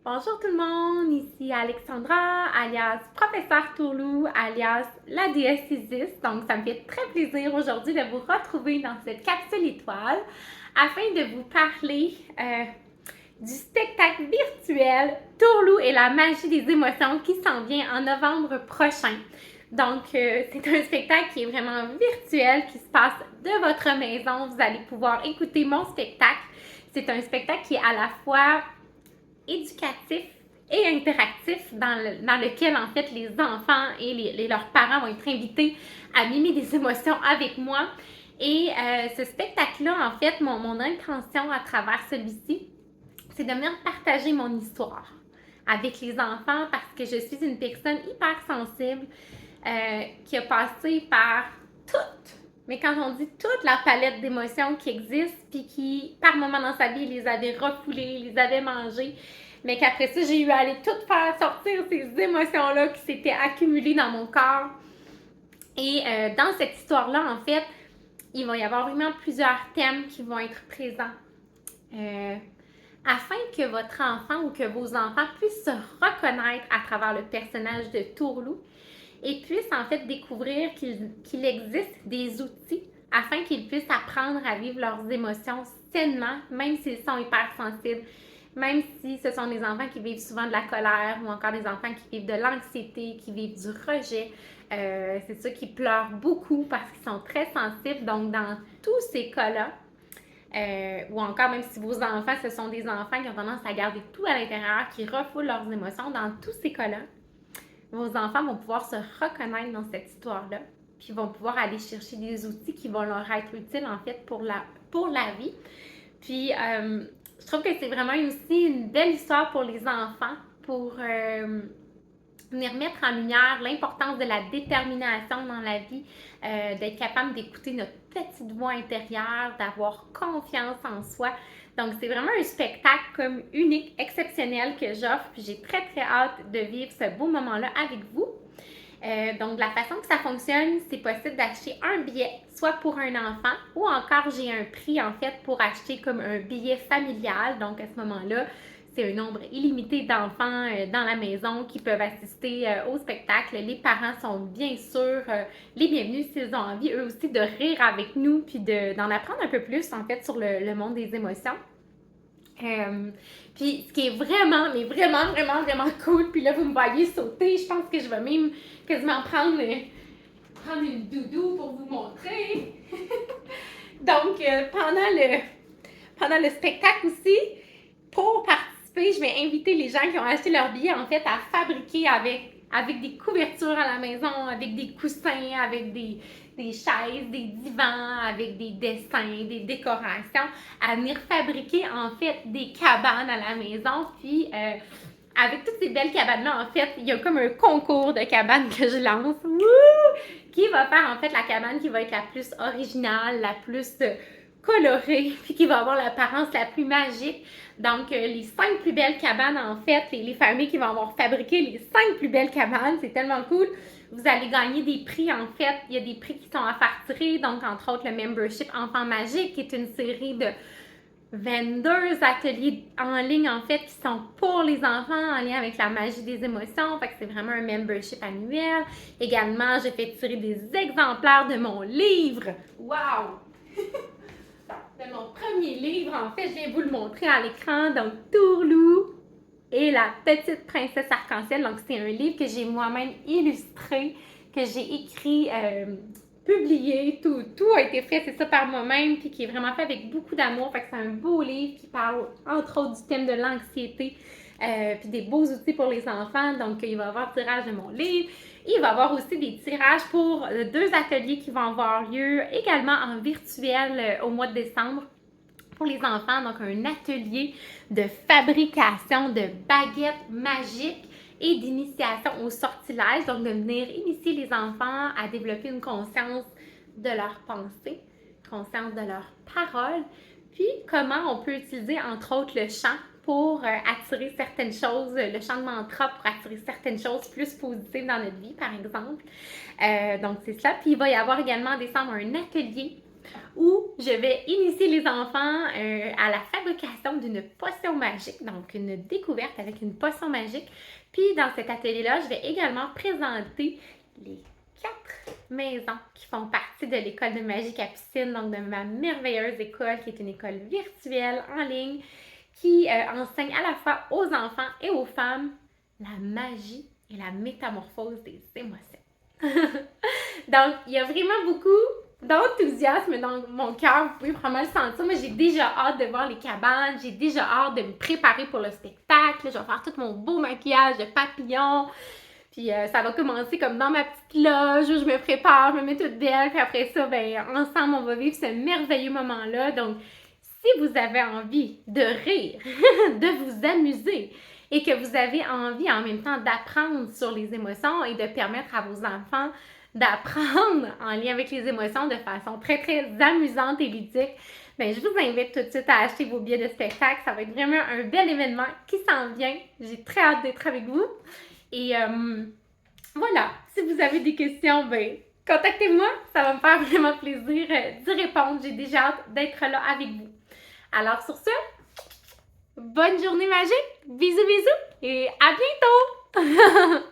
Bonjour tout le monde, ici Alexandra, alias Professeur Tourlou, alias la déesse Isis. Donc, ça me fait très plaisir aujourd'hui de vous retrouver dans cette capsule étoile afin de vous parler du spectacle virtuel Tourlou et la magie des émotions qui s'en vient en novembre prochain. Donc, c'est un spectacle qui est vraiment virtuel, qui se passe de votre maison. Vous allez pouvoir écouter mon spectacle. C'est un spectacle qui est à la fois éducatif et interactif dans lequel, en fait, les enfants et leurs parents vont être invités à mimer des émotions avec moi. Et ce spectacle-là, en fait, mon intention à travers celui-ci, c'est de venir partager mon histoire avec les enfants parce que je suis une personne hyper sensible qui a passé par toutes, mais quand on dit toute la palette d'émotions qui existent, puis qui, par moments dans sa vie, les avait refoulées, les avait mangées, mais qu'après ça, j'ai eu à aller tout faire sortir ces émotions-là qui s'étaient accumulées dans mon corps. Et dans cette histoire-là, en fait, il va y avoir vraiment plusieurs thèmes qui vont être présents. Afin que votre enfant ou que vos enfants puissent se reconnaître à travers le personnage de Tourlou et puissent en fait découvrir qu'il existe des outils afin qu'ils puissent apprendre à vivre leurs émotions sainement, même s'ils sont hypersensibles, même si ce sont des enfants qui vivent souvent de la colère ou encore des enfants qui vivent de l'anxiété, qui vivent du rejet. C'est ceux qui pleurent beaucoup parce qu'ils sont très sensibles. Donc, dans tous ces cas-là, ou encore même si vos enfants, ce sont des enfants qui ont tendance à garder tout à l'intérieur, qui refoulent leurs émotions, dans tous ces cas-là, vos enfants vont pouvoir se reconnaître dans cette histoire-là, puis vont pouvoir aller chercher des outils qui vont leur être utiles, en fait, pour la vie. Puis, je trouve que c'est vraiment aussi une belle histoire pour les enfants, pour venir mettre en lumière l'importance de la détermination dans la vie, d'être capable d'écouter notre petite voix intérieure, d'avoir confiance en soi. Donc, c'est vraiment un spectacle comme unique, exceptionnel que j'offre. Puis j'ai très, très hâte de vivre ce beau moment-là avec vous. Donc, la façon que ça fonctionne, c'est possible d'acheter un billet, soit pour un enfant, ou encore j'ai un prix, en fait, pour acheter comme un billet familial. Donc, à ce moment-là, c'est un nombre illimité d'enfants dans la maison qui peuvent assister au spectacle. Les parents sont bien sûr les bienvenus s'ils ont envie, eux aussi, de rire avec nous puis d'en apprendre un peu plus, en fait, sur le monde des émotions. Puis ce qui est vraiment, mais vraiment, vraiment, vraiment cool, puis là, vous me voyez sauter, je pense que je vais même quasiment prendre une doudou pour vous montrer. Donc, pendant le spectacle aussi, pour participer, je vais inviter les gens qui ont acheté leur billet, en fait, à fabriquer avec des couvertures à la maison, avec des coussins, avec des chaises, des divans, avec des dessins, des décorations, à venir fabriquer, en fait, des cabanes à la maison. Puis, avec toutes ces belles cabanes-là, en fait, il y a comme un concours de cabanes que je lance. Wouh! Qui va faire, en fait, la cabane qui va être la plus originale, la plus colorée, puis qui va avoir l'apparence la plus magique. Donc, les 5 plus belles cabanes, en fait, les familles qui vont avoir fabriqué les 5 plus belles cabanes, c'est tellement cool. Vous allez gagner des prix, en fait. Il y a des prix qui sont à faire tirer, donc entre autres le Membership Enfant Magique, qui est une série de 22 ateliers en ligne, en fait, qui sont pour les enfants en lien avec la magie des émotions. Fait que c'est vraiment un membership annuel. Également, j'ai fait tirer des exemplaires de mon livre. Wow! De mon premier livre, en fait, je viens vous le montrer à l'écran. Donc, Tourlou et la petite princesse arc-en-ciel. Donc, c'est un livre que j'ai moi-même illustré, que j'ai écrit, publié, tout a été fait, c'est ça, par moi-même, puis qui est vraiment fait avec beaucoup d'amour. Fait que c'est un beau livre qui parle, entre autres, du thème de l'anxiété, puis des beaux outils pour les enfants. Donc, il va y avoir tirage de mon livre. Il va y avoir aussi des tirages pour 2 ateliers qui vont avoir lieu également en virtuel au mois de décembre pour les enfants. Donc, un atelier de fabrication de baguettes magiques et d'initiation au sortilège. Donc, de venir initier les enfants à développer une conscience de leurs pensées, conscience de leurs paroles, puis comment on peut utiliser, entre autres, le chant pour attirer certaines choses, le chant de mantra pour attirer certaines choses plus positives dans notre vie, par exemple. Donc, c'est ça. Puis, il va y avoir également en décembre un atelier où je vais initier les enfants à la fabrication d'une potion magique, donc une découverte avec une potion magique. Puis dans cet atelier-là, je vais également présenter les 4 maisons qui font partie de l'école de magie Capucine, donc de ma merveilleuse école qui est une école virtuelle en ligne qui enseigne à la fois aux enfants et aux femmes la magie et la métamorphose des émotions. Donc, il y a vraiment beaucoup d'enthousiasme dans mon cœur, vous pouvez vraiment le sentir. Moi, j'ai déjà hâte de voir les cabanes, j'ai déjà hâte de me préparer pour le spectacle. Je vais faire tout mon beau maquillage de papillon. Puis ça va commencer comme dans ma petite loge où je me prépare, je me mets toute belle. Puis après ça, ben ensemble, on va vivre ce merveilleux moment-là. Donc, si vous avez envie de rire, de vous amuser et que vous avez envie en même temps d'apprendre sur les émotions et de permettre à vos enfants d'apprendre en lien avec les émotions de façon très, très amusante et ludique, bien, je vous invite tout de suite à acheter vos billets de spectacle. Ça va être vraiment un bel événement qui s'en vient. J'ai très hâte d'être avec vous. Et voilà, si vous avez des questions, ben, contactez-moi. Ça va me faire vraiment plaisir d'y répondre. J'ai déjà hâte d'être là avec vous. Alors sur ce, bonne journée magique. Bisous, bisous et à bientôt!